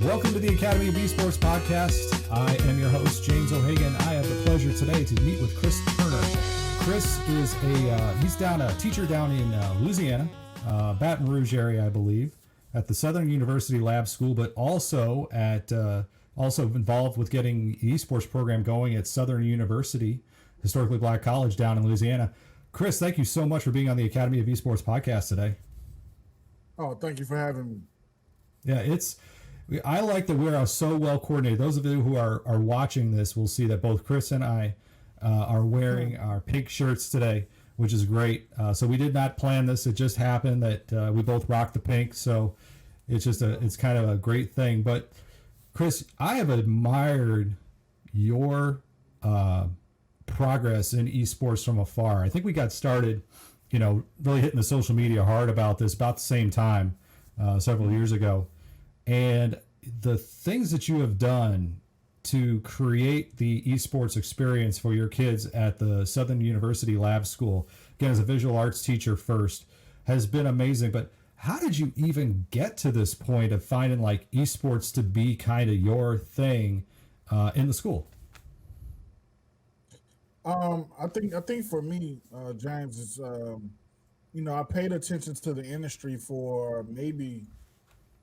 Welcome to the Academy of Esports podcast. I am your host, James O'Hagan. I have the pleasure today to meet with Chris Turner. Chris is he's a teacher down in Louisiana, Baton Rouge area, I believe, at the Southern University Lab School, but also also involved with getting the esports program going at Southern University, historically black college down in Louisiana. Chris, thank you so much for being on the Academy of Esports podcast today. Oh, thank you for having me. Yeah, I like that we're so well coordinated. Those of you who are watching this will see that both Chris and I are wearing our pink shirts today, which is great. So we did not plan this. It just happened that we both rock the pink. So it's kind of a great thing. But Chris, I have admired your progress in esports from afar. I think we got started, really hitting the social media hard about this about the same time several years ago. And the things that you have done to create the esports experience for your kids at the Southern University Lab School, again, as a visual arts teacher first, has been amazing. But how did you even get to this point of finding like esports to be kind of your thing in the school? I think for me, James, it's I paid attention to the industry for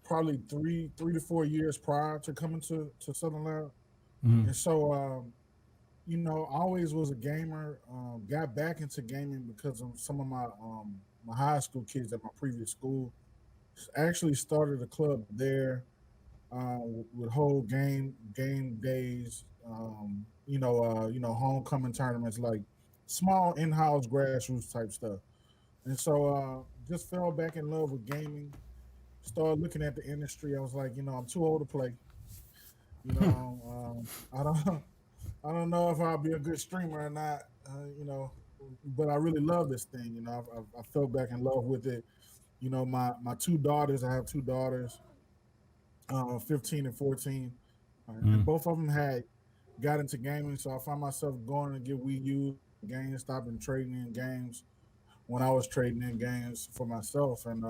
probably three to 4 years prior to coming to Southern Lab. Mm-hmm. And so, I always was a gamer. Got back into gaming because of some of my high school kids at my previous school. Actually started a club there with whole game days. Homecoming tournaments, like small in-house grassroots type stuff. And so, just fell back in love with gaming. Started looking at the industry. I was like, I'm too old to play. I don't know if I'll be a good streamer or not. But I really love this thing. I fell back in love with it. My two daughters. I have two daughters, 15 and 14, and both of them got into gaming. So I found myself going to get Wii U games, stopping trading in games when I was trading in games for myself. And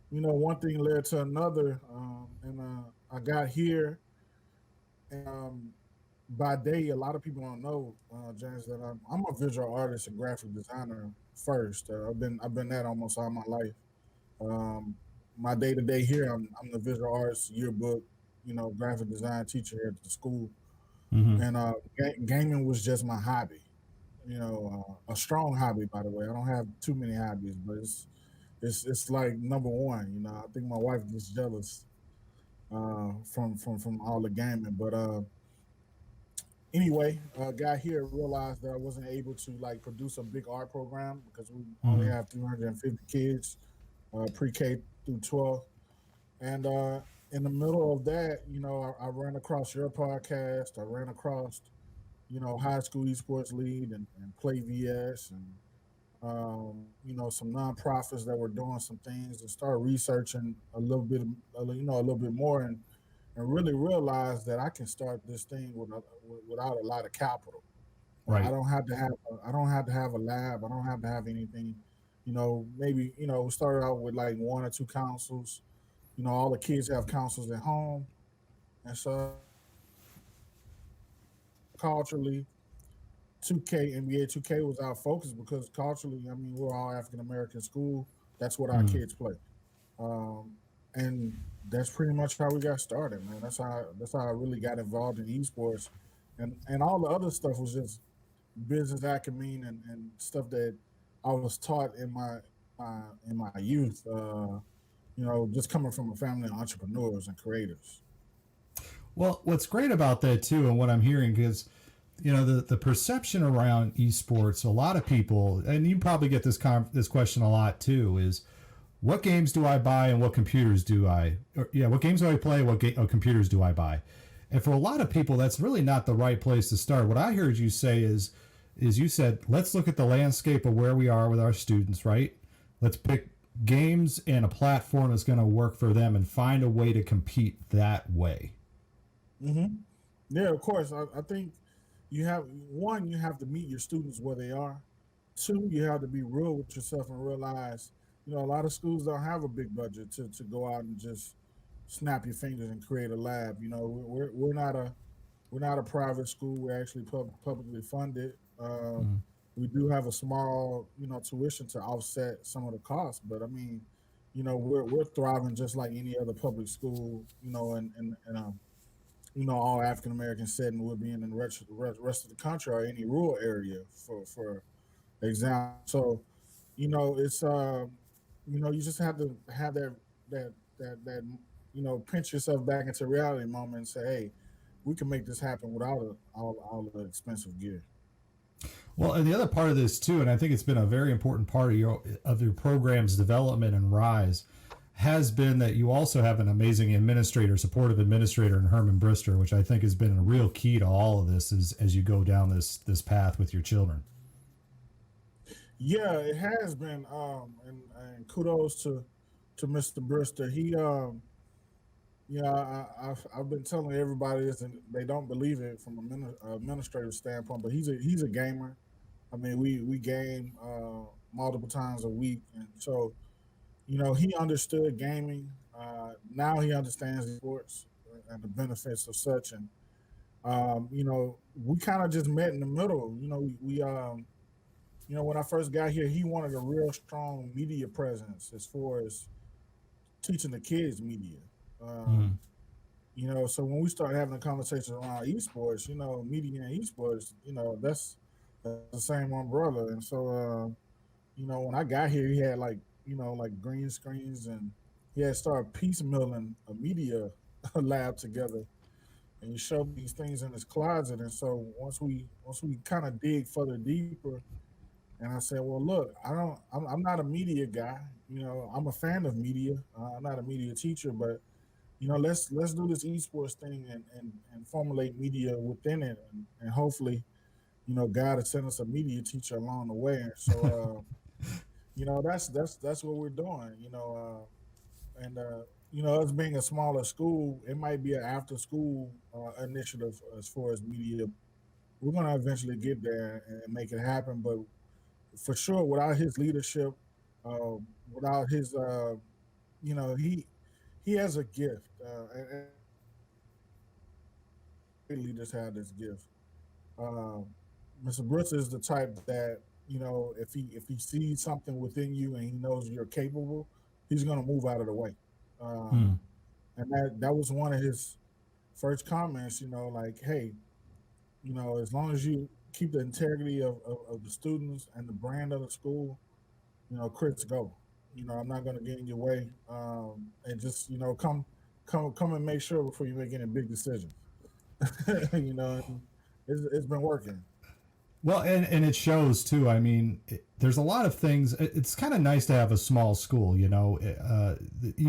one thing led to another, and I got here. And by day, a lot of people don't know, James, that I'm a visual artist and graphic designer first. I've been that almost all my life. My day to day here, I'm the visual arts yearbook, graphic design teacher here at the school, Mm-hmm. and gaming was just my hobby. A strong hobby, by the way. I don't have too many hobbies, but it's like number one. I think my wife gets jealous from all the gaming, but anyway, got here, realized that I wasn't able to like produce a big art program because we only have 350 kids, pre-K through 12, and in the middle of that, I ran across your podcast. I ran across high school esports lead and play VS and some nonprofits that were doing some things, and started researching a little bit, a little bit more, and really realized that I can start this thing without a lot of capital. Right. I don't have to have a lab. I don't have to have anything. Maybe we started out with like one or two consoles. All the kids have consoles at home, and so culturally 2K, NBA 2K was our focus because culturally, I mean, we're all African American school. That's what our Mm-hmm. kids play, um, and that's pretty much how we got started, man. That's how I really got involved in esports, and all the other stuff was just business acumen and stuff that I was taught in my youth. Just coming from a family of entrepreneurs and creators. Well, what's great about that too, and what I'm hearing is, the perception around esports. A lot of people, and you probably get this question a lot too, is what games do I buy and what computers do I? What games do I play? What computers do I buy? And for a lot of people, that's really not the right place to start. What I heard you say is you said, let's look at the landscape of where we are with our students, right? Let's pick games and a platform that's going to work for them and find a way to compete that way. Mm-hmm. Yeah, of course. I think you have to meet your students where they are. Two, you have to be real with yourself and realize, a lot of schools don't have a big budget to go out and just, snap your fingers and create a lab. You know, we're not a private school. We're actually publicly funded. Mm. We do have a small, tuition to offset some of the costs, but I mean, we're thriving just like any other public school, all African American setting would be in the rest of the country or any rural area for example. So, it's you just have to have that that pinch yourself back into reality moment and say, hey, we can make this happen without all the expensive gear. Well, and the other part of this too, and I think it's been a very important part of your program's development and rise, has been that you also have an amazing administrator, supportive administrator in Herman Brister, which I think has been a real key to all of this as you go down this path with your children. Yeah, it has been. And kudos to Mr. Brister. I've been telling everybody this, and they don't believe it from a administrative standpoint. But he's a gamer. I mean, we game multiple times a week, and so he understood gaming. Now he understands sports and the benefits of such, and we kind of just met in the middle. When I first got here, he wanted a real strong media presence as far as teaching the kids media. Um, Mm. so when we started having a conversation around esports, media and esports, that's the same umbrella. And so, when I got here, he had like green screens, and he had started piecemealing a media lab together. And he showed me these things in his closet. And so once we kind of dig further deeper, and I said, well, look, I'm not a media guy. I'm a fan of media. I'm not a media teacher, but let's do this esports thing and formulate media within it, and hopefully, God has sent us a media teacher along the way. And so, that's what we're doing. And us being a smaller school, it might be an after school initiative as far as media. We're gonna eventually get there and make it happen, but for sure, without his leadership, without his, he has a gift, and leaders have this gift. Um, Mr. Brooks is the type that if he sees something within you and he knows you're capable, he's gonna move out of the way. Um, Mm. and that was one of his first comments. Like, hey, as long as you keep the integrity of the students and the brand of the school, Chris, go. I'm not gonna get in your way, and just come and make sure before you make any big decisions. And it's been working. Well, and it shows too. I mean, there's a lot of things. It's kind of nice to have a small school. You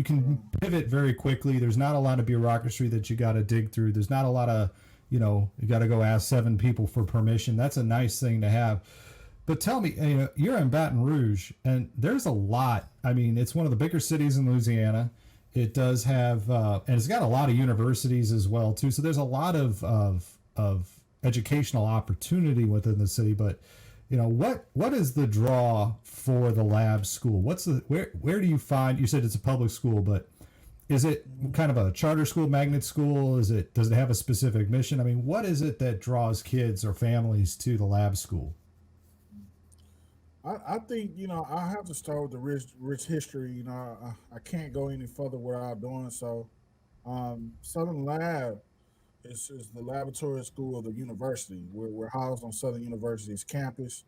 can pivot very quickly. There's not a lot of bureaucracy that you got to dig through. There's not a lot of, you got to go ask 7 people for permission. That's a nice thing to have. But tell me, you're in Baton Rouge, and there's a lot. I mean, it's one of the bigger cities in Louisiana. It does have, and it's got a lot of universities as well too. So there's a lot of educational opportunity within the city. But what is the draw for the lab school? Where do you find? You said it's a public school, but is it kind of a charter school, magnet school? Does it have a specific mission? I mean, what is it that draws kids or families to the lab school? I think I have to start with the rich history. I can't go any further without doing so. Southern Lab is the laboratory school of the university. We're housed on Southern University's campus.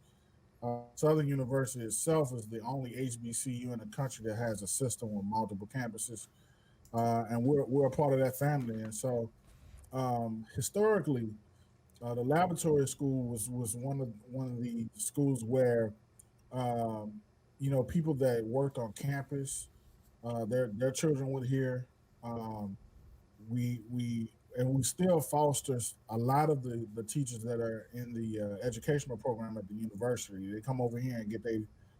Southern University itself is the only HBCU in the country that has a system with multiple campuses, and we're a part of that family. And so, historically, the laboratory school was one of the schools where people that worked on campus, their children would hear. Um, we still fosters a lot of the teachers that are in the educational program at the university. They come over here and get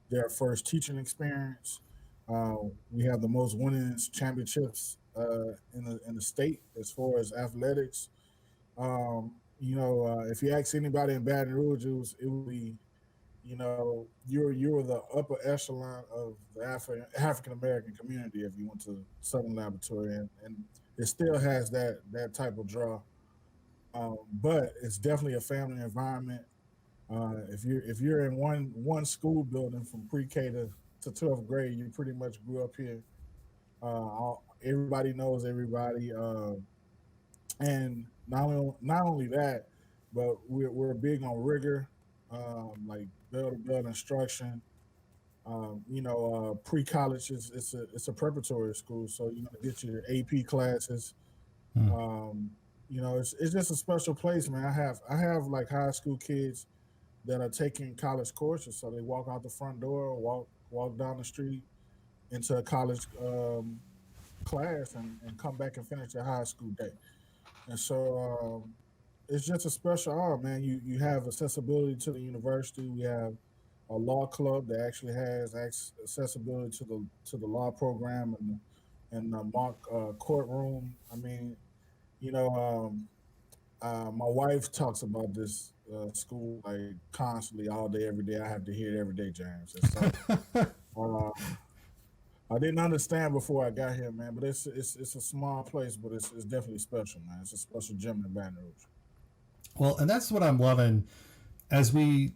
their first teaching experience. Uh, we have the most winnings championships in the state as far as athletics. If you ask anybody in Baton Rouge, it would be you're the upper echelon of the African American community if you went to Southern Laboratory, and it still has that type of draw. But it's definitely a family environment. If you're in one school building from pre-K to 12th grade, you pretty much grew up here. Everybody knows everybody, and not only that, but we're big on rigor, like bell to bell instruction. Pre-college is it's a preparatory school, so you get your AP classes. Hmm. It's just a special place, man. I have like high school kids that are taking college courses, so they walk out the front door, walk down the street into a college class, and come back and finish their high school day. And so it's just a special honor, man. You have accessibility to the university. We have a law club that actually has accessibility to the law program and the mock courtroom. I mean, you know, my wife talks about this school like constantly, all day, every day. I have to hear it every day, James. And so uh, I didn't understand before I got here, man. But it's a small place, but it's definitely special, man. It's a special gym in Baton Rouge. Well, and that's what I'm loving as we,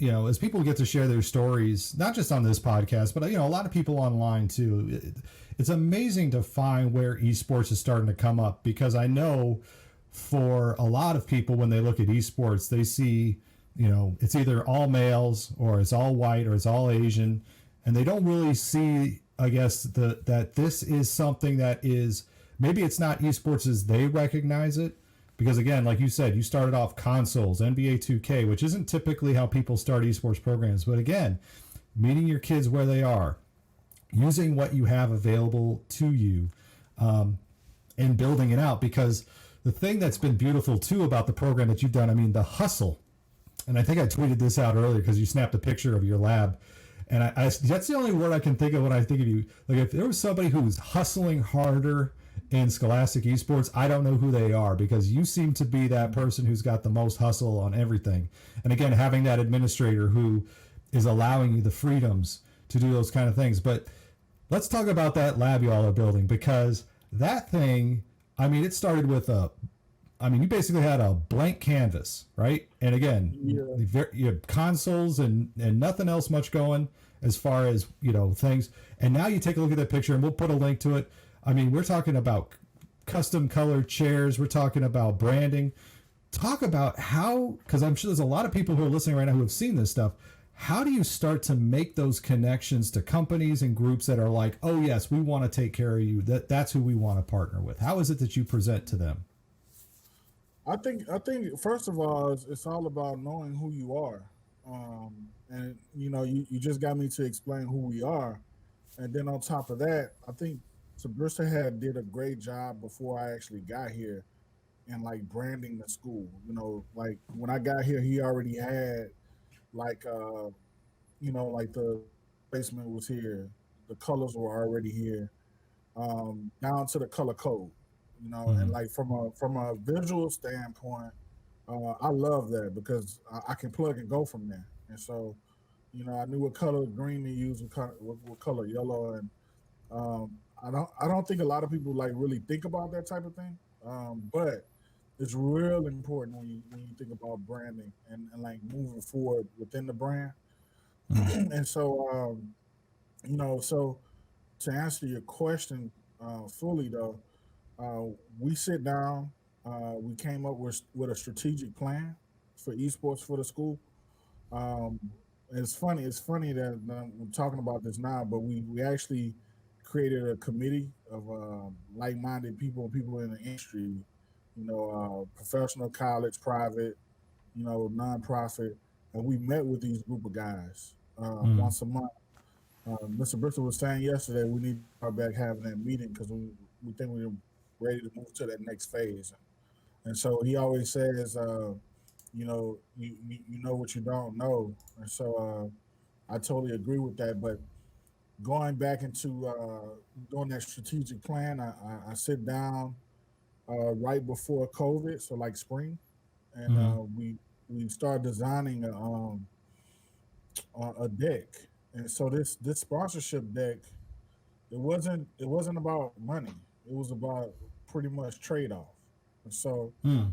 as people get to share their stories, not just on this podcast, but, a lot of people online too. It's amazing to find where esports is starting to come up, because I know for a lot of people, when they look at esports, they see, it's either all males or it's all white or it's all Asian. And they don't really see, I guess, that this is something that is, maybe it's not esports as they recognize it. Because again, like you said, you started off consoles, NBA 2K, which isn't typically how people start esports programs. But again, meeting your kids where they are, using what you have available to you, and building it out. Because the thing that's been beautiful too about the program that you've done, I mean, the hustle. And I think I tweeted this out earlier because you snapped a picture of your lab. And that's the only word I can think of when I think of you. Like, if there was somebody who was hustling harder in scholastic esports, I don't know who they are, because you seem to be that person who's got the most hustle on everything. And again, having that administrator who is allowing you the freedoms to do those kind of things. But let's talk about that lab you all are building, because that thing, I mean, it started with you basically had a blank canvas, right? And again, Yeah. you have consoles and nothing else much going as far as, things. And now you take a look at that picture, and we'll put a link to it. I mean, we're talking about custom colored chairs. We're talking about branding. Talk about how, because I'm sure there's a lot of people who are listening right now who have seen this stuff. How do you start to make those connections to companies and groups that are like, oh yes, we want to take care of you. That's who we want to partner with. How is it that you present to them? I think first of all, it's all about knowing who you are, and you just got me to explain who we are, and then on top of that, I think Sabrista had did a great job before I actually got here, and like branding the school. Like when I got here, he already had like like the placement was here, the colors were already here, down to the color code. And Mm-hmm. like from a visual standpoint, I love that because I can plug and go from there. And so, I knew what color green to use, what color yellow, and I don't think a lot of people like really think about that type of thing. But it's real important when you think about branding and like moving forward within the brand. And so so to answer your question fully though, we sit down. We came up with a strategic plan for esports for the school. Um, it's funny. It's funny that we're talking about this now, but we actually created a committee of like-minded people in the industry. Professional, college, private, nonprofit, and we met with these group of guys Mm-hmm. once a month. Mr. Bristol was saying yesterday we need to start back having that meeting because we think we're ready to move to that next phase. And so he always says, you know what you don't know. And so I totally agree with that. But going back into doing that strategic plan, I sit down right before COVID, so like spring, and Mm-hmm. we start designing a deck, and so this sponsorship deck, it wasn't about money. It was about pretty much trade off. And so Hmm.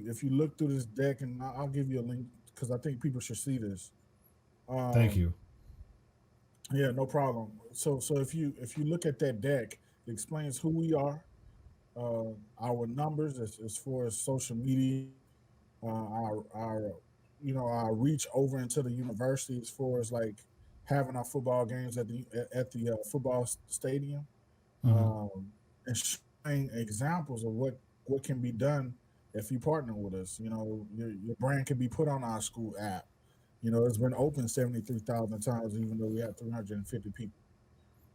if you look through this deck, and I'll give you a link because I think people should see this. Thank Um, you. yeah, no problem. So if you look at that deck, it explains who we are, our numbers as far as social media, our our reach over into the university as far as like having our football games at the football stadium, Hmm. um, and showing examples of what can be done if you partner with us. Your brand can be put on our school app. It's been open 73,000 times, even though we have 350 people.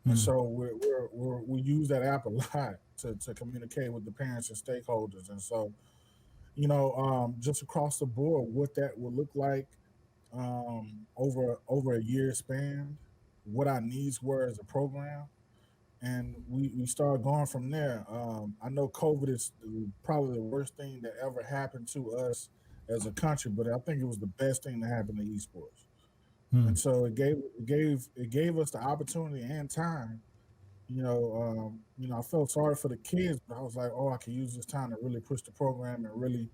And Hmm. so we use that app a lot to communicate with the parents and stakeholders. And so, just across the board, what that would look like over a year span, what our needs were as a program, and we started going from there. I know COVID is probably the worst thing that ever happened to us as a country, but I think it was the best thing that happened to esports. Hmm. And so it gave us the opportunity and time. I felt sorry for the kids, but I was like, oh, I can use this time to really push the program and really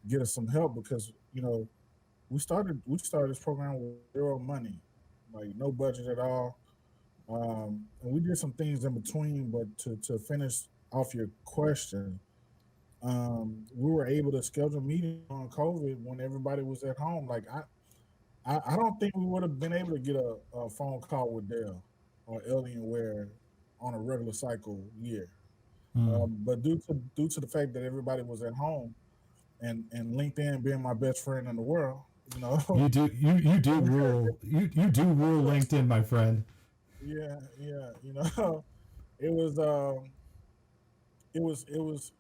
get us some help because we started this program with zero money, like no budget at all. And we did some things in between, but to finish off your question, we were able to schedule meetings on COVID when everybody was at home. Like I don't think we would have been able to get a phone call with Dell or Alienware on a regular cycle year. Hmm. But due to the fact that everybody was at home and LinkedIn being my best friend in the world, You do rule. You do rule LinkedIn, my friend. yeah, yeah, it was it was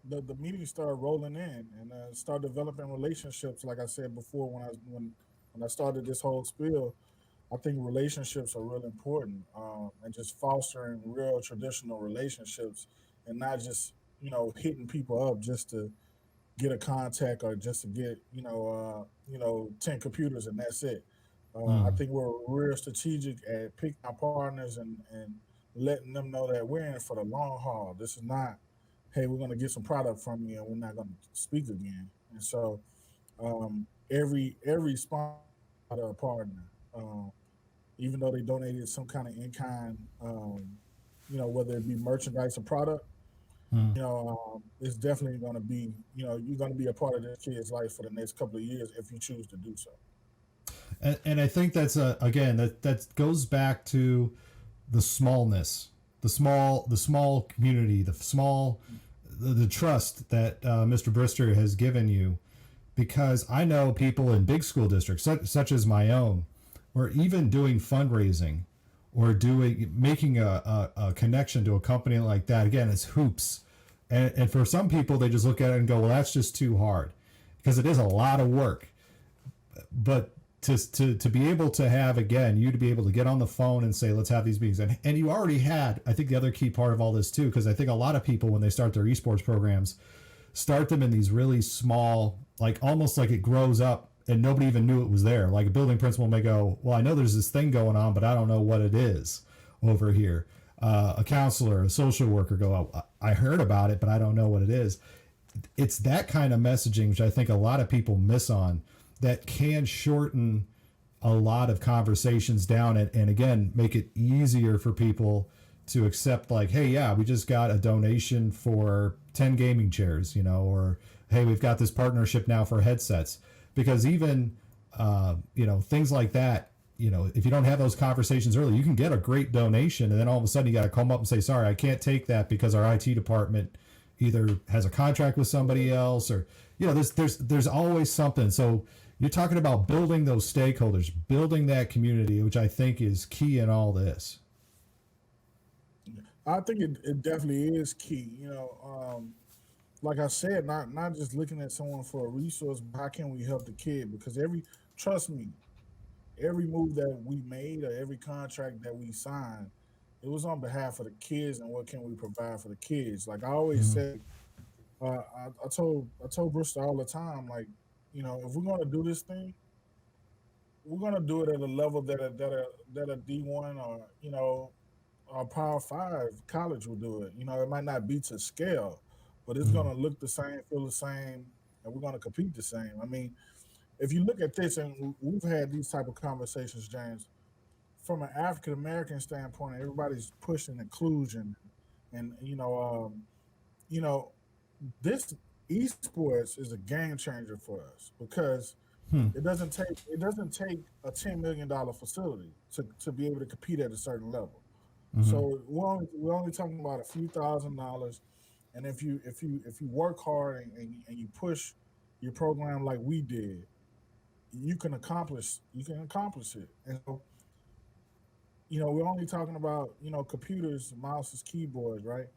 the meetings started rolling in and start developing relationships. Like I said before, when I started this whole spiel, I think relationships are real important, and just fostering real traditional relationships, and not just hitting people up just to get a contact or just to get 10 computers and that's it. I Hmm. think we're real strategic at picking our partners and letting them know that we're in for the long haul. This is not, hey, we're going to get some product from you and we're not going to speak again. And so every sponsor a partner, even though they donated some kind of in kind, whether it be merchandise or product, Hmm. it's definitely going to be, you're going to be a part of this kid's life for the next couple of years if you choose to do so. And I think that's again that goes back to the smallness, the small community, the trust that Mr. Brister has given you, because I know people in big school districts such as my own, or even doing fundraising or making a connection to a company like that. Again, it's hoops, and for some people they just look at it and go, well, that's just too hard, because it is a lot of work. But to be able to have, again, you to be able to get on the phone and say, let's have these meetings, and you already had, I think, the other key part of all this too, because I think a lot of people when they start their esports programs start them in these really small, like almost like it grows up and nobody even knew it was there. Like a building principal may go, well, I know there's this thing going on, but I don't know what it is over here. A counselor, a social worker go, oh, I heard about it, but I don't know what it is. It's that kind of messaging which I think a lot of people miss on, that can shorten a lot of conversations down, and again make it easier for people to accept, like, hey, yeah, we just got a donation for 10 gaming chairs, or hey, we've got this partnership now for headsets. Because even things like that, if you don't have those conversations early, you can get a great donation and then all of a sudden you got to come up and say, sorry, I can't take that because our IT department either has a contract with somebody else, or there's always something. So you're talking about building those stakeholders, building that community, which I think is key in all this. I think it definitely is key. Like I said, not just looking at someone for a resource, but how can we help the kid? Because trust me, every move that we made or every contract that we signed, it was on behalf of the kids and what can we provide for the kids. Like I always Mm. say, I told Bristol all the time, like, if we're gonna do this thing, we're gonna do it at a level that a D1 or or Power Five college will do it. It might not be to scale, but it's Mm, gonna look the same, feel the same, and we're gonna compete the same. I mean, if you look at this, and we've had these type of conversations, James, from an African American standpoint, everybody's pushing inclusion, and you know, this esports is a game changer for us because hmm, it doesn't take a $10 million facility to be able to compete at a certain level. hmm. So we're only talking about a few $1,000s, and if you work hard and you push your program like we did, you can accomplish it. And so we're only talking about computers, mouses, keyboards, right?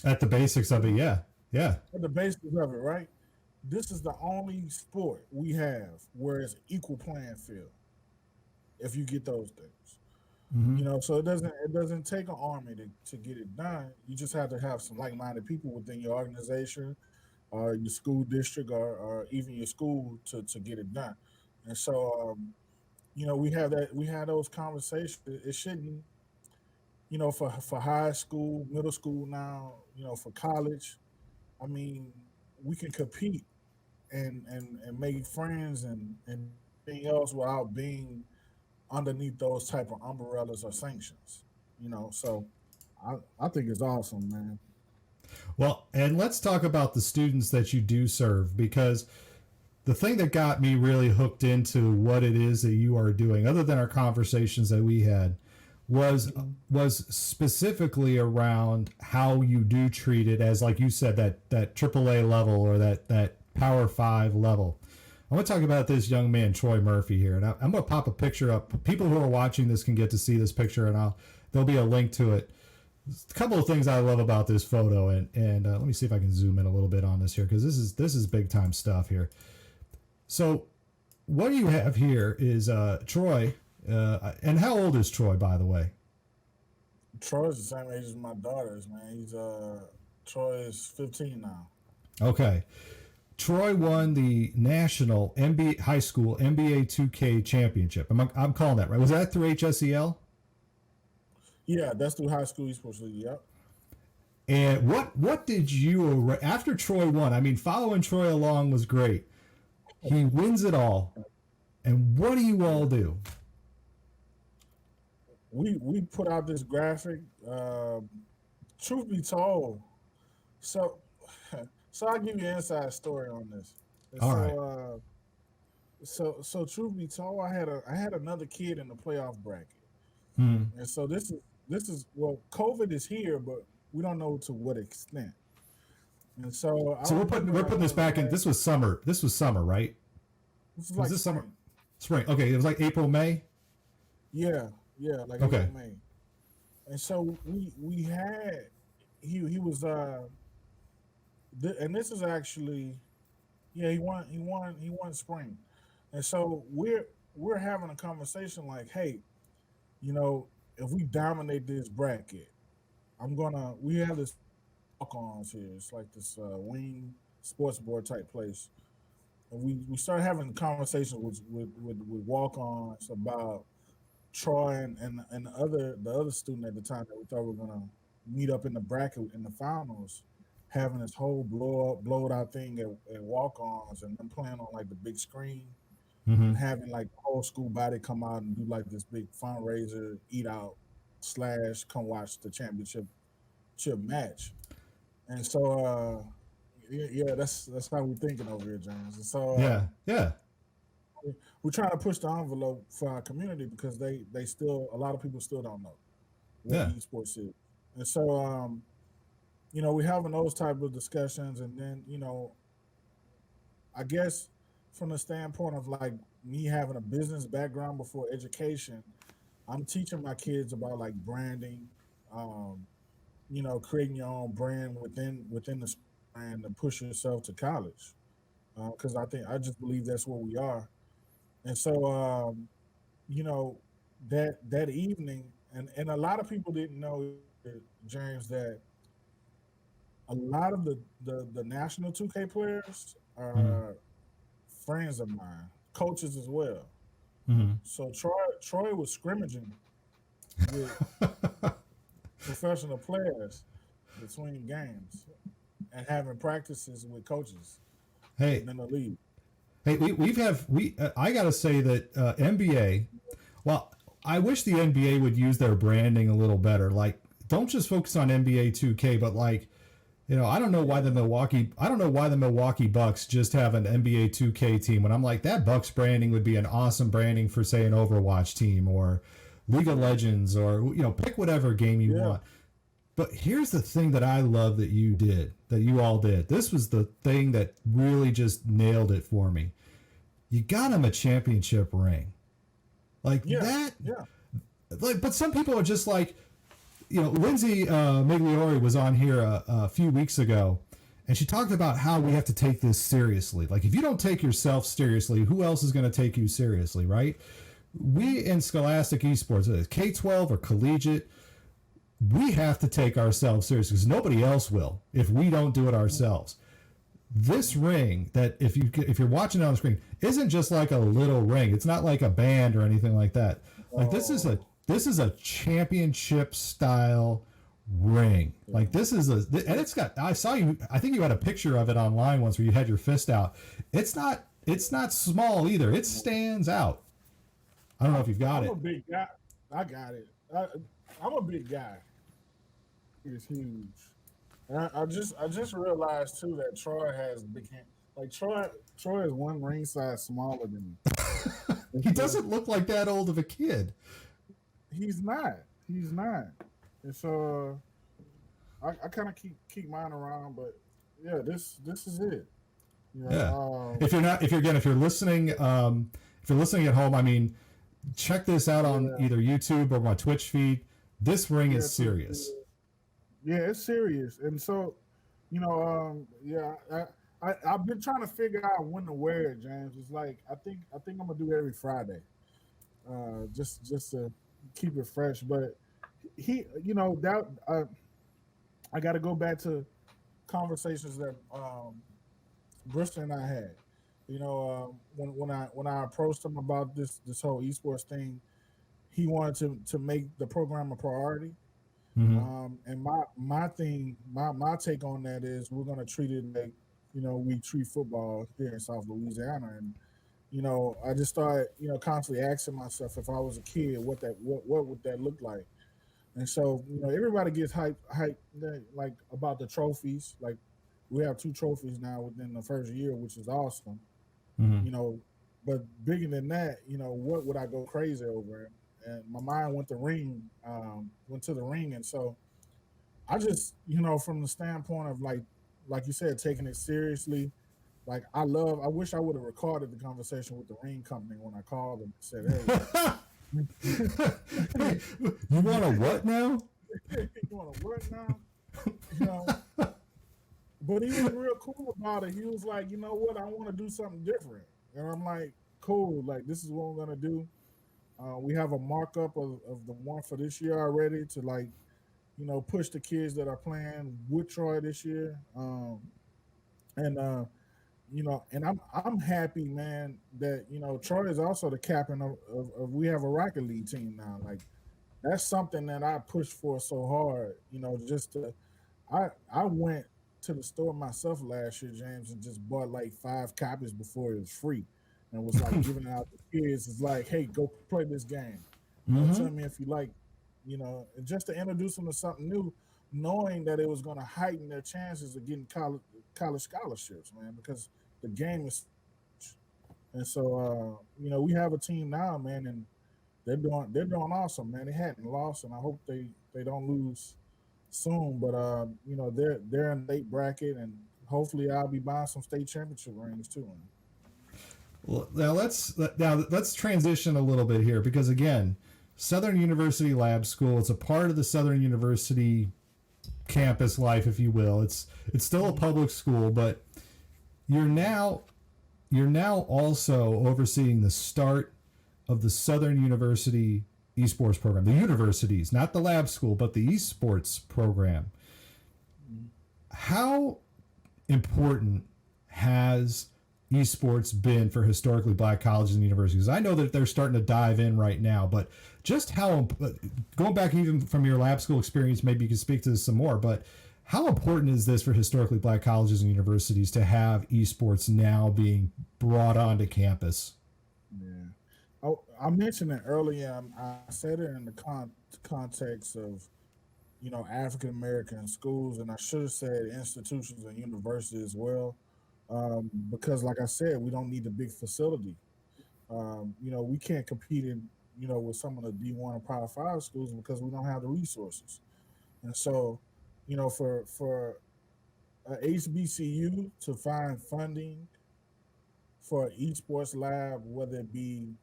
At the basics of it, yeah, yeah. At the basics of it, right? This is the only sport we have where it's equal playing field. If you get those things, Hmm. so it doesn't take an army to get it done. You just have to have some like-minded people within your organization, or your school district, or even your school to get it done. And so, we have those conversations. It shouldn't, for high school, middle school now, for college. I mean, we can compete and make friends and anything else without being underneath those type of umbrellas or sanctions. So I think it's awesome, man. Well, and let's talk about the students that you do serve, because the thing that got me really hooked into what it is that you are doing, other than our conversations that we had, was Mhm. was specifically around how you do treat it as, like you said, that AAA level, or that Power Five level. I want to talk about this young man, Troy Murphy, here, and I'm going to pop a picture up. People who are watching this can get to see this picture, and there'll be a link to it. A couple of things I love about this photo, and let me see if I can zoom in a little bit on this here, because this is big time stuff here. So what you have here is Troy, and how old is Troy, by the way? Troy's the same age as my daughters, man. Troy is 15 now. Okay, Troy won the national NBA high school NBA 2K championship. I'm calling that right. Was that through HSEL? Yeah, that's through high school esports league. Yep. And what did you, after Troy won? I mean, following Troy along was great. He wins it all, and what do you all do? We put out this graphic. Truth be told, so so I'll give you an inside story on this. And All right. so truth be told, I had another kid in the playoff bracket, Hmm. and so this is well, COVID is here, but we don't know to what extent. And so I So we're remember putting this back in. This was summer. This was summer, right? this is Was like this summer? spring. Spring. Okay, it was like April, May. Yeah, yeah, like Okay. April, May. And so we had he was and this is actually, yeah, he won spring. And so we're having a conversation like, hey, you know, if we dominate this bracket, we have this walk-ons here. It's like this wing sports board type place. And we started having conversations with walk-ons about Troy and the other student at the time that we thought we were gonna meet up in the bracket in the finals, having this whole blowed out thing at walk-ons, and them playing on like the big screen, Mm-hmm. and having like the whole school body come out and do like this big fundraiser, eat out slash come watch the championship chip match. And so yeah, that's how we're thinking over here, James. And so Yeah. Yeah. we're trying to push the envelope for our community because they still, a lot of people still don't know what Yeah. esports is. And so we're having those type of discussions, and then I guess from the standpoint of like me having a business background before education, I'm teaching my kids about like branding, um, creating your own brand within the brand to push yourself to college. Because I just believe that's where we are. And so you know, that evening, and a lot of people didn't know, James, that a lot of the national 2K players Mm-hmm. are friends of mine, coaches as well. So Troy was scrimmaging with professional players between games and having practices with coaches Hey, within the league. hey, I gotta say that NBA. Well, I wish the NBA would use their branding a little better. Like, don't just focus on NBA 2K, but like, I don't know why the Milwaukee Bucks just have an NBA 2K team when I'm like, that Bucks branding would be an awesome branding for, say, an Overwatch team or League of Legends, or pick whatever game you Yeah, want. But here's the thing that I love that you all did. This was the thing that really just nailed it for me. You got him a championship ring. Like yeah, that, yeah. but some people are just like, Lindsay Migliori was on here a few weeks ago, and she talked about how we have to take this seriously. Like, if you don't take yourself seriously, who else is going to take you seriously, right? We in scholastic esports, whether it's K-12 or collegiate, we have to take ourselves seriously because nobody else will if we don't do it ourselves. This ring that if you're watching it on the screen isn't just like a little ring. It's not like a band or anything like that. Like, Oh, this is a championship style ring. Like, this is and it's got, I saw you, I think you had a picture of it online once where you had your fist out. It's not small either. It stands out. I don't know if you've got I'm it. a big guy. I got it. I'm a big guy. It's huge. And I just realized too that Troy has big hand. Like Troy is one ring size smaller than me. And He so doesn't look like that old of a kid. he's not. He's not. And so I kind of keep mine around, but yeah, this is it. You Yeah. know, If you're listening, if you're listening at home, I mean, check this out on yeah, either YouTube or my Twitch feed. This ring yeah, is serious. yeah, it's serious. And so, yeah, I've been trying to figure out when to wear it, James. It's like I think I'm gonna do it every Friday, just to keep it fresh. But that I got to go back to conversations that Bristol and I had. When I approached him about this whole esports thing, he wanted to make the program a priority. Hmm. And my thing, my take on that is we're gonna treat it like we treat football here in South Louisiana, and I just started constantly asking myself if I was a kid, what would that look like? And so everybody gets hype like about the trophies. Like we have two trophies now within the first year, which is awesome. Hmm. You know, but bigger than that, what would I go crazy over? And my mind went to the ring, and so I just, from the standpoint of like you said, taking it seriously. Like I wish I would have recorded the conversation with the ring company when I called them and said, Hey, you want a what now? "Hey, you want to work now?" You know, but he was real cool about it. He was like, "You know what? I want to do something different," and I'm like, "Cool. Like this is what we're gonna do." We have a markup of the one for this year already to push the kids that are playing with Troy this year. And and I'm happy, man, that Troy is also the captain of we have a Rocket League team now. Like that's something that I pushed for so hard. Just to I went to the store myself last year, James, and just bought like 5 copies before it was free, and was like giving it out to kids. It's like, hey, go play this game. Hmm. Tell me if you like. And just to introduce them to something new, knowing that it was going to heighten their chances of getting college scholarships, man, because the game is. And so, we have a team now, man, and they're doing awesome, man. They hadn't lost, and I hope they don't lose soon. But they're in late bracket, and hopefully I'll be buying some state championship rings too. Man. Well, now let's transition a little bit here because again, Southern University Lab School. It's a part of the Southern University campus life, if you will. It's still a public school, but you're now you're now also overseeing the start of the Southern University Esports program. The universities, not the lab school, but the esports program. Mm-hmm. How important has esports been for historically black colleges and universities? I know that they're starting to dive in right now, but just how, going back even from your lab school experience, maybe you can speak to this some more, but how important is this for historically black colleges and universities to have esports now being brought onto campus? Yeah. I mentioned it earlier. I said it in the context of, African American schools, and I should have said institutions and universities as well. Because, like I said, we don't need the big facility. We can't compete with some of the D1 and Power Five schools because we don't have the resources. And so, for a HBCU to find funding for each sports lab, whether it be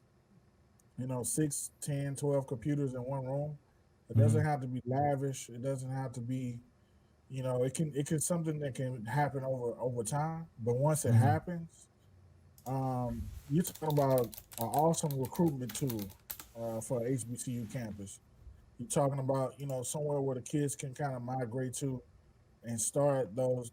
6, 10, 12 computers in one room. It Mm-hmm. doesn't have to be lavish. It doesn't have to be, it can something that can happen over time. But once it Mm-hmm. happens, you're talking about an awesome recruitment tool for HBCU campus. You're talking about somewhere where the kids can kind of migrate to and start those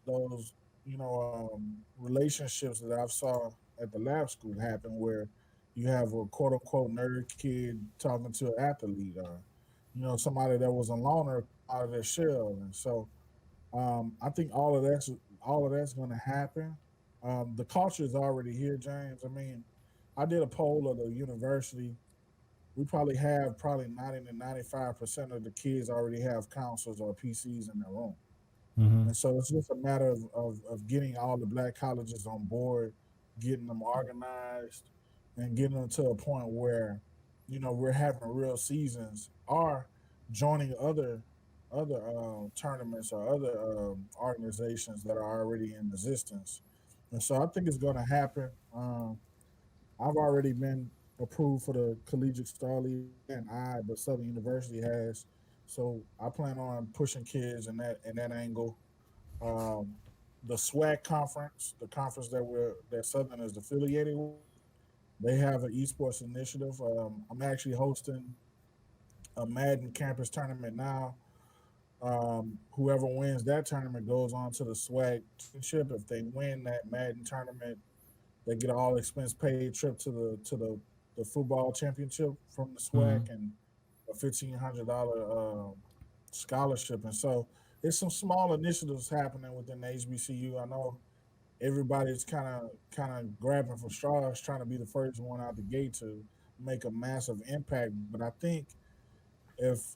relationships that I've saw at the lab school happen, where you have a quote unquote nerd kid talking to an athlete, or somebody that was a loner out of their shell. And so I think all of that's going to happen. The culture is already here, James. I mean, I did a poll of the university. We probably 90 to 95% of the kids already have consoles or PCs in their room. Mm-hmm. And so it's just a matter of getting all the black colleges on board, getting them organized, and getting them to a point where, we're having real seasons, or joining other tournaments or other organizations that are already in existence. And so I think it's going to happen. I've already been approved for the Collegiate Star League, and but Southern University has. So I plan on pushing kids in that angle. um, the SWAC conference, the conference that Southern is affiliated with, they have an esports initiative. I'm actually hosting a Madden campus tournament now. Whoever wins that tournament goes on to the SWAC championship. If they win that Madden tournament, they get an all expense paid trip to the football championship from the Mm-hmm. SWAC, and a $1,500 scholarship. And so it's some small initiatives happening within the HBCU. I know everybody's kind of grabbing for straws, trying to be the first one out the gate to make a massive impact. But I think if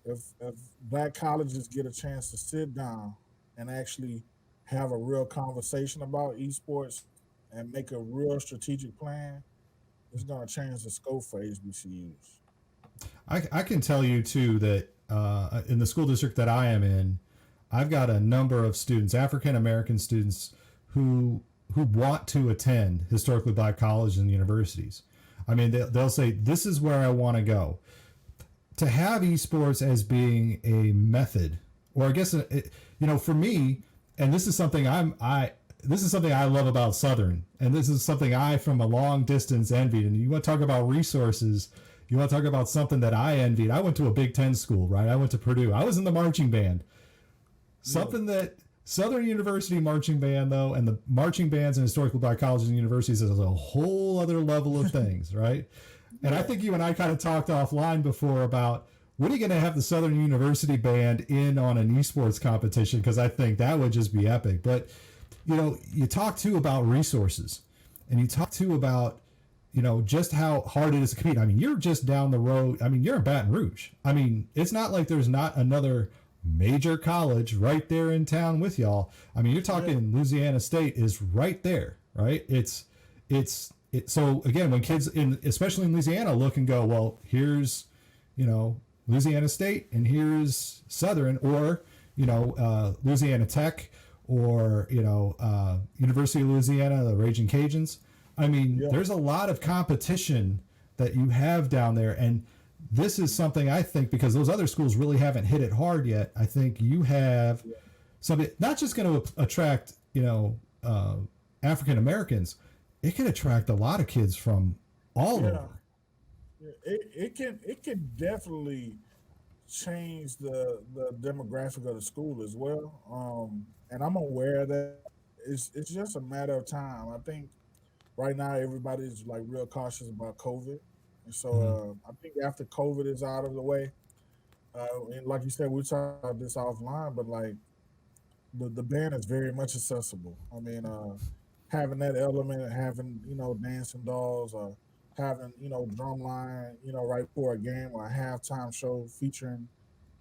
black colleges get a chance to sit down and actually have a real conversation about esports and make a real strategic plan, it's going to change the scope for HBCUs. I can tell you too that in the school district that I am in, I've got a number of students, African American students, who want to attend historically black colleges and universities. I mean, they'll say, "This is where I want to go." To have esports as being a method, or I guess for me, and this is something this is something I love about Southern, and this is something I from a long distance envied. And you want to talk about resources, you want to talk about something that I envied. I went to a Big Ten school, right? I went to Purdue. I was in the marching band. Yeah, Something that Southern University marching band, though, and the marching bands and historical black colleges and universities is a whole other level of things, right? And I yeah, think you and I kind of talked offline before about when are you going to have the Southern University band in on an esports competition? Because I think that would just be epic. But you talk too about resources, and you talk too about just how hard it is to compete. I mean, you're just down the road. I mean, you're in Baton Rouge. I mean, it's not like there's not another major college right there in town with y'all. I mean, you're yeah, talking Louisiana State is right there, right? So again, when kids especially in Louisiana look and go, well, here's Louisiana State and here's Southern, or Louisiana Tech, or University of Louisiana, the Raging Cajuns. I mean, yeah, there's a lot of competition that you have down there, and this is something I think, because those other schools really haven't hit it hard yet. I think you have yeah. something not just going to attract African Americans. It can attract a lot of kids from all Yeah. over. Yeah, it can definitely change the demographic of the school as well. And I'm aware that it's just a matter of time. I think right now everybody's like real cautious about COVID, and Mm-hmm. so I think after COVID is out of the way, and like you said, we talked about this offline, but like the band is very much accessible. I mean, having that element, having dancing dolls, or having drumline, right for a game or a halftime show featuring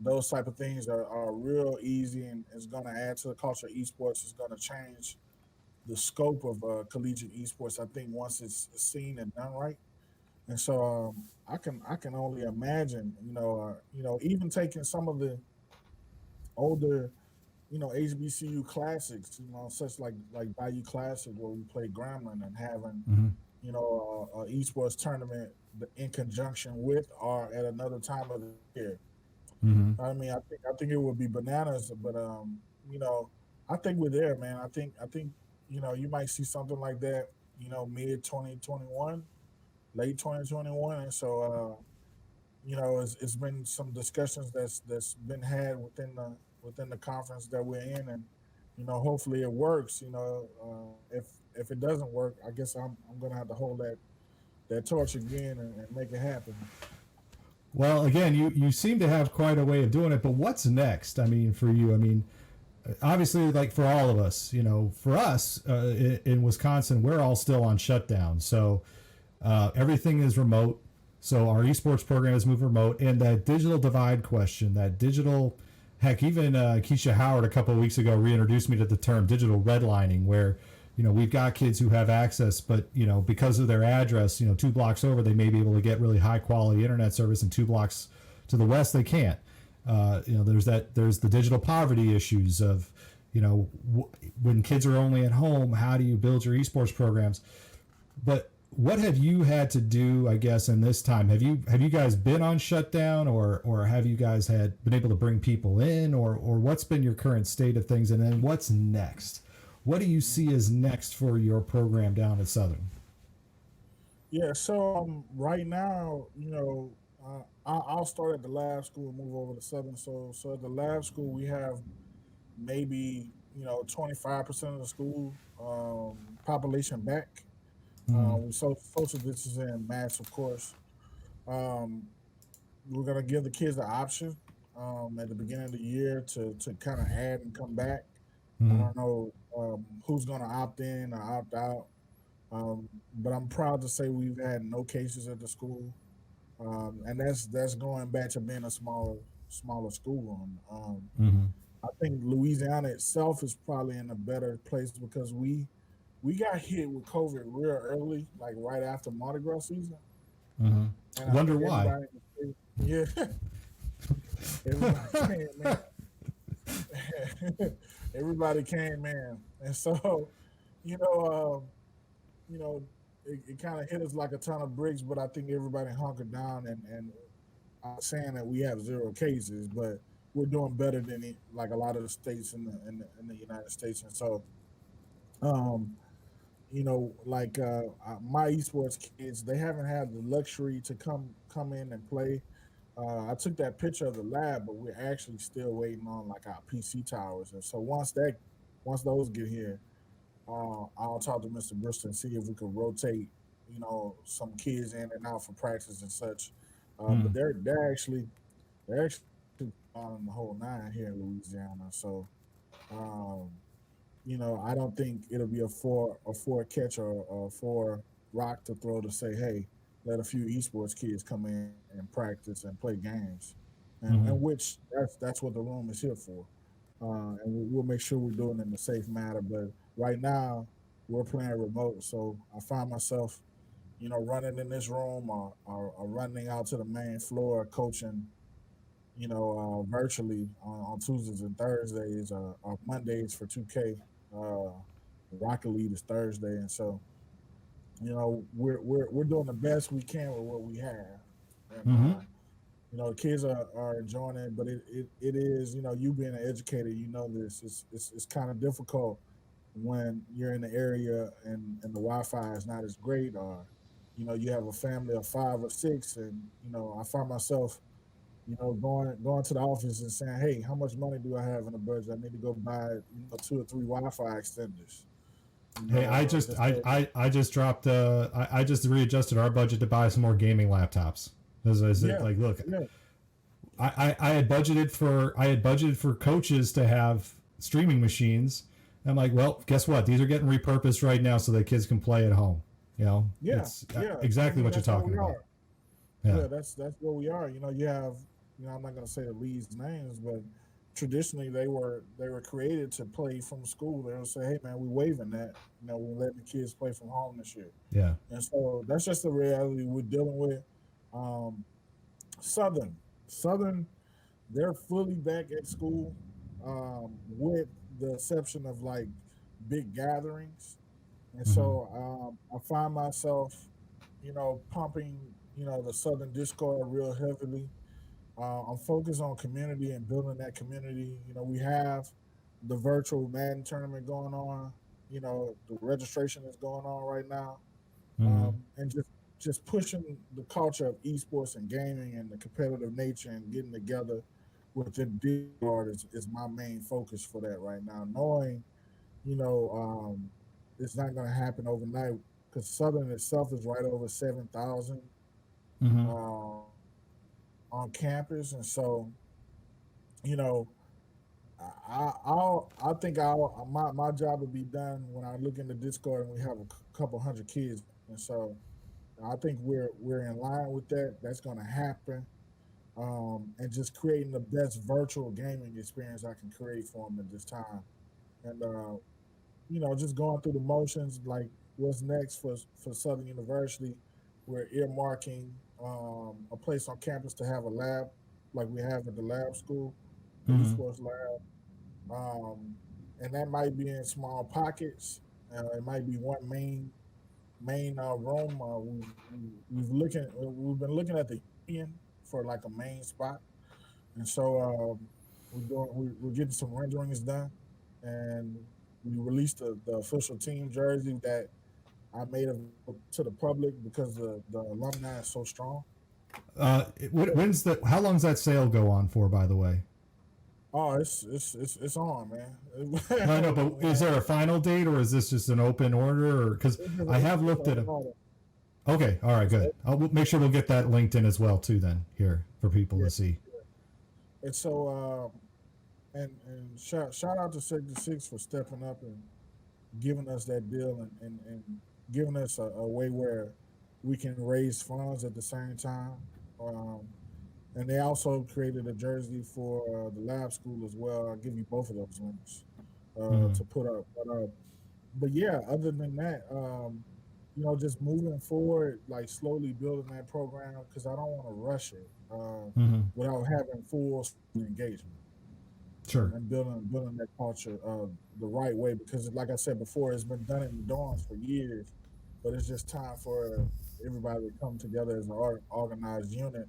those type of things are real easy and is going to add to the culture of esports. It's going to change the scope of collegiate esports. I think once it's seen and done right, and so I can only imagine, even taking some of the older HBCU classics, such like Bayou Classic where we play Grambling and having Mm-hmm. a esports tournament in conjunction with or at another time of the year. Mm-hmm. I mean, I think it would be bananas, but you know, I think we're there, man. I think you might see something like that, mid 2021, late 2021, and so it's been some discussions that's been had within the conference that we're in, and hopefully it works. If it doesn't work, I guess I'm gonna have to hold that torch again and make it happen. Well, again, you seem to have quite a way of doing it, but what's next? I mean, for you, I mean, obviously, like for all of us, for us in Wisconsin, we're all still on shutdown, so everything is remote. So our esports program has moved remote, and that digital divide question, that digital, heck, even Keisha Howard a couple of weeks ago reintroduced me to the term digital redlining, where we've got kids who have access, but because of their address, 2 blocks over, they may be able to get really high quality internet service, and 2 blocks to the west, they can't. There's the digital poverty issues of when kids are only at home, how do you build your esports programs? But what have you had to do, I guess, in this time? Have you guys been on shutdown, or have you guys had been able to bring people in, or what's been your current state of things, and then what's next? What do you see as next for your program down at Southern? Yeah. So right now, I'll start at the lab school and move over to Southern. So at the lab school, we have maybe 25% of the school population back. Mm-hmm. We social distancing and masks, of course. Um, we're gonna give the kids the option at the beginning of the year to kind of add and come back. I Mm-hmm. don't know who's gonna opt in or opt out, but I'm proud to say we've had no cases at the school, and that's going back to being a smaller school. Mm-hmm. I think Louisiana itself is probably in a better place because we got hit with COVID real early, like right after Mardi Gras season, Mm-hmm. and I Wonder think why? everybody, yeah, everybody came in, everybody came in, and so you know, you know, it kind of hit us like a ton of bricks. But I think everybody hunkered down, and I'm saying that we have zero cases, but we're doing better than like a lot of the states in the United States, and so um like my esports kids, they haven't had the luxury to come in and play. I took that picture of the lab, but we're actually still waiting on like our PC towers, and so once those get here, I'll talk to Mr. Bristol and see if we could rotate, some kids in and out for practice and such. But Mm-hmm. they're actually on the whole nine here in Louisiana, so um, I don't think it'll be a four catch or a four rock to throw to say, hey, let a few esports kids come in and practice and play games, and which that's what the room is here for, and we'll make sure we're doing it in a safe manner. But right now, we're playing remote, so I find myself, running in this room or running out to the main floor, coaching, virtually on Tuesdays and Thursdays, or Mondays for 2K. Uh, Rocket League is Thursday, and so we're doing the best we can with what we have, and Mm-hmm. the kids are enjoying it. But it is, you being an educator, this it's kind of difficult when you're in the area and the Wi-Fi is not as great, or you have a family of 5 or 6, and I find myself going to the office and saying, "Hey, how much money do I have in the budget? I need to go buy, 2 or 3 Wi-Fi extenders." You Hey, know, I just dropped I just readjusted our budget to buy some more gaming laptops. As I said, yeah, like, look, yeah, I had budgeted for coaches to have streaming machines. I'm like, well, guess what? These are getting repurposed right now so that kids can play at home. You know, yeah, it's yeah. I exactly mean, what you're that's where talking we about. are. Yeah. Yeah, that's where we are. You know, you have, you know, I'm not going to say the league's names, but traditionally they were created to play from school. They would say, "Hey, man, we waiving that. You know, we're letting the kids play from home this year." Yeah. And so that's just the reality we're dealing with. Um, Southern, Southern, they're fully back at school, with the exception of like big gatherings. And Mm-hmm. so I find myself, pumping, the Southern Discord real heavily. I'm focused on community and building that community. You know, we have the virtual Madden tournament going on. You know, the registration is going on right now, Mm-hmm. and just pushing the culture of esports and gaming and the competitive nature and getting together within Discord is my main focus for that right now. Knowing, you know, it's not going to happen overnight because Southern itself is right over 7,000 Mm-hmm. um, on campus, and so you know, I think my job will be done when I look in the Discord and we have a couple hundred kids, and so I think we're in line with that. That's going to happen, and just creating the best virtual gaming experience I can create for them at this time, and just going through the motions, like what's next for Southern University. We're earmarking a place on campus to have a lab, like we have at the lab school, the Mm-hmm. esports lab, and that might be in small pockets. It might be one main room. We've been looking at the union for like a main spot, and so we're getting some renderings done, and we released the official team jersey that I made available to the public because the alumni is so strong. When's the? How long's that sale go on for? By the way. Oh, it's on, man. No, I know, but is there a final date or is this just an open order? Or because I have It's looked at open them. order. Okay, all right, It's good. open, I'll make sure we'll get that linked in as well too. Then here for people yeah. to see. And so and shout out to 66 for stepping up and giving us that deal and giving us a way where we can raise funds at the same time. Um, and they also created a jersey for the lab school as well. I'll give you both of those links Mm-hmm. to put up. But yeah, other than that, just moving forward, like slowly building that program because I don't want to rush it Mm-hmm. without having full engagement Sure. and building that culture the right way. Because, like I said before, it's been done in the dorms for years, but it's just time for everybody to come together as an organized unit.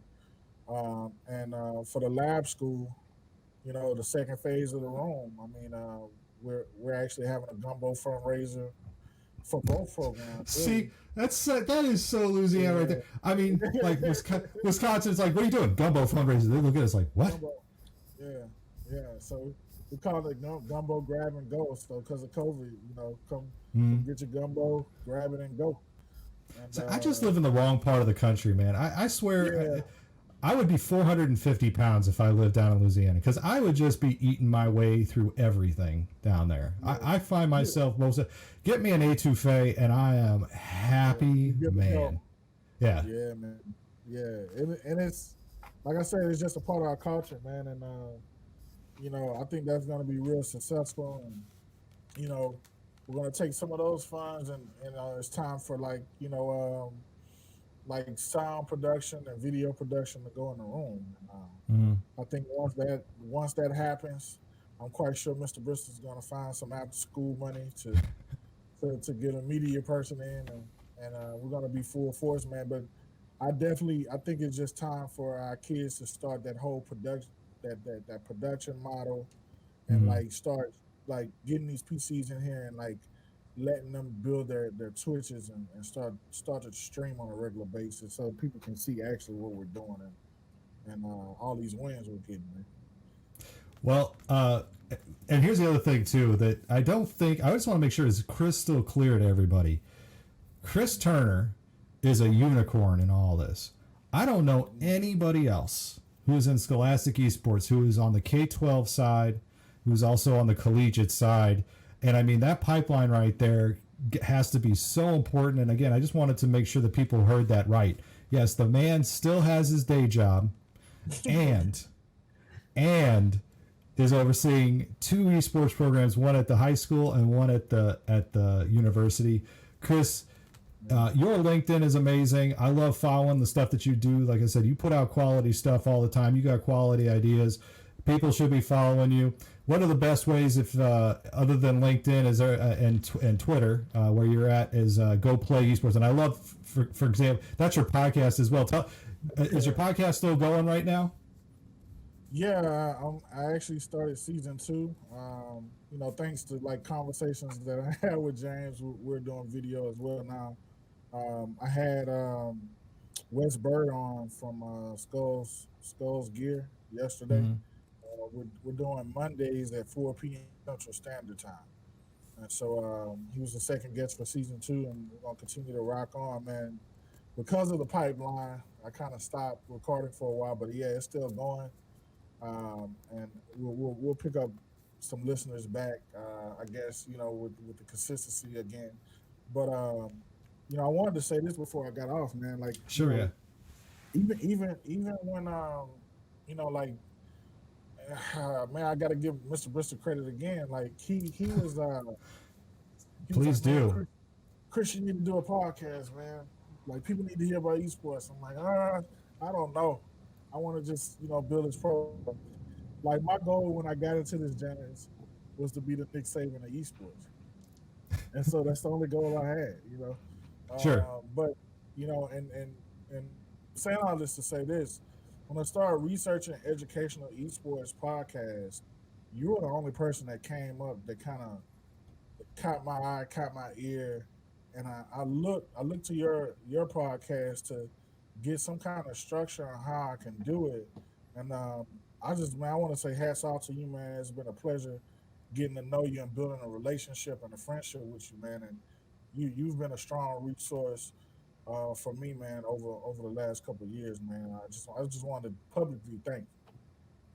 And for the lab school, the second phase of the room. I mean, we're actually having a gumbo fundraiser for both programs, See, really. that is so Louisiana right there. I mean, like Wisconsin's like, what are you doing? Gumbo fundraiser. They look at us like, what? Gumbo, yeah, yeah. So we call it gumbo grab and go. So because of COVID, come Mm. get your gumbo, grab it and go. And So I just live in the wrong part of the country, man. I yeah, swear, I would be 450 pounds if I lived down in Louisiana because I would just be eating my way through everything down there. yeah, I find yeah. myself get me an etouffee and I am You happy good to man. go. Yeah. Yeah, man. Yeah, and it's like I said, it's just a part of our culture, man. And I think that's going to be real successful. And you know, we're going to take some of those funds, and it's time for like sound production and video production to go in the room. And, Mm-hmm. I think once that happens, I'm quite sure Mr. Bristol's going to find some after school money to get a media person in, and we're going to be full force, man. But I think it's just time for our kids to start that whole production, that production model, and Mm-hmm. like start like getting these PCs in here and like letting them build their Twitches and start to stream on a regular basis so people can see actually what we're doing and all these wins we're getting, man. Well, And here's the other thing too that I just want to make sure is crystal clear to everybody. Chris Turner is a unicorn in all this. I don't know anybody else who is in scholastic esports who is on the K-12 side, who's also on the collegiate side. And I mean, that pipeline right there has to be so important. And again, I just wanted to make sure that people heard that right. Yes, the man still has his day job and is overseeing 2 esports programs, one at the high school and one at the university. Chris, your LinkedIn is amazing. I love following the stuff that you do. Like I said, you put out quality stuff all the time. You got quality ideas. People should be following you. What are the best ways, if other than LinkedIn, is there and Twitter, where you're at, is Go Play Esports? And I love, for example, that's your podcast as well. Is your podcast still going right now? Yeah, I actually started season 2. Thanks to like conversations that I had with James, we're doing video as well now. I had Wes Bird on from Skulls Gear yesterday. Mm-hmm. We're doing Mondays at 4 p.m. Central Standard Time. And so he was the second guest for season 2, and we're going to continue to rock on, man. Because of the pipeline, I kind of stopped recording for a while, but yeah, it's still going. And we'll pick up some listeners back, I guess, with the consistency again. But, I wanted to say this before I got off, man. Like, sure, yeah. Even when, man, I got to give Mr. Bristol credit again. Like he was. Please do. Chris, you need to do a podcast, man. Like people need to hear about esports. I'm like, I don't know. I want to just build this program. Like my goal when I got into this, James, was to be the Nick Saban of esports, and so that's the only goal I had. Sure. But and saying all this to say this. When I started researching educational esports podcasts, you were the only person that came up that kind of caught my eye, caught my ear, and I looked to your podcast to get some kind of structure on how I can do it. And I want to say hats off to you, man. It's been a pleasure getting to know you and building a relationship and a friendship with you, man. And you've been a strong resource for me, man, over the last couple of years, man. I just wanted to publicly thank you.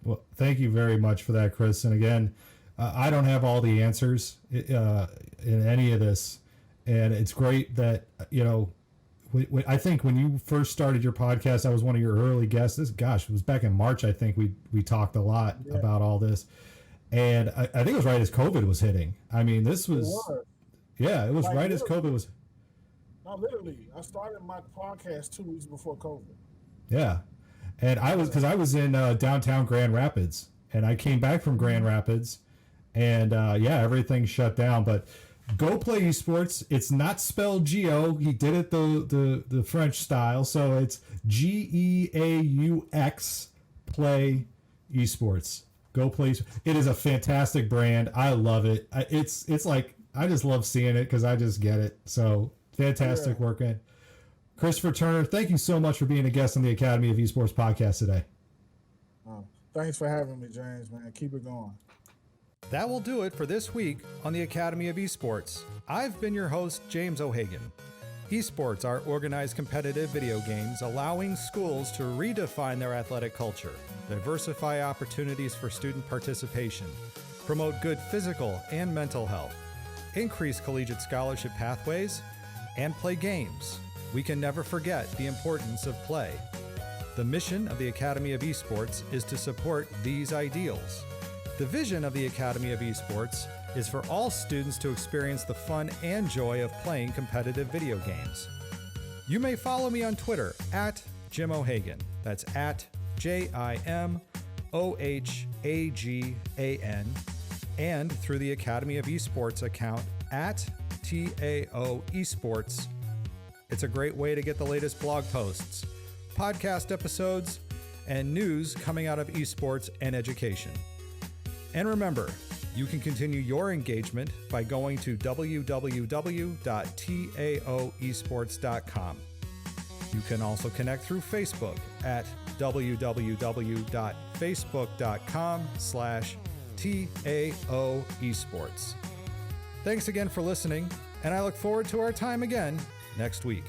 Well, thank you very much for that, Chris. And again, I don't have all the answers in any of this, and it's great that I think when you first started your podcast, I was one of your early guests. It was back in March. I think we talked a lot about all this, and I think it was right as COVID was hitting. I mean, this was. It was like, right as COVID was. No, literally, I started my podcast 2 weeks before COVID. Yeah, and I was in downtown Grand Rapids, and I came back from Grand Rapids, and everything shut down. But Go Play Esports. It's not spelled G-O. He did it the French style, so it's G-E-A-U-X Play Esports. Go Play. It is a fantastic brand. I love it. It's like I just love seeing it because I just get it. So. Fantastic work, man. Christopher Turner, thank you so much for being a guest on the Academy of Esports podcast today. Thanks for having me, James, man. Keep it going. That will do it for this week on the Academy of Esports. I've been your host, James O'Hagan. Esports are organized competitive video games allowing schools to redefine their athletic culture, diversify opportunities for student participation, promote good physical and mental health, increase collegiate scholarship pathways, and play games. We can never forget the importance of play. The mission of the Academy of Esports is to support these ideals. The vision of the Academy of Esports is for all students to experience the fun and joy of playing competitive video games. You may follow me on Twitter at Jim O'Hagan. That's at JIMOHAGAN, and through the Academy of Esports account at TAO Esports. It's a great way to get the latest blog posts, podcast episodes, and news coming out of esports and education. And remember, you can continue your engagement by going to www.taoesports.com. You can also connect through Facebook at www.facebook.com/ TAO Esports. Thanks again for listening, and I look forward to our time again next week.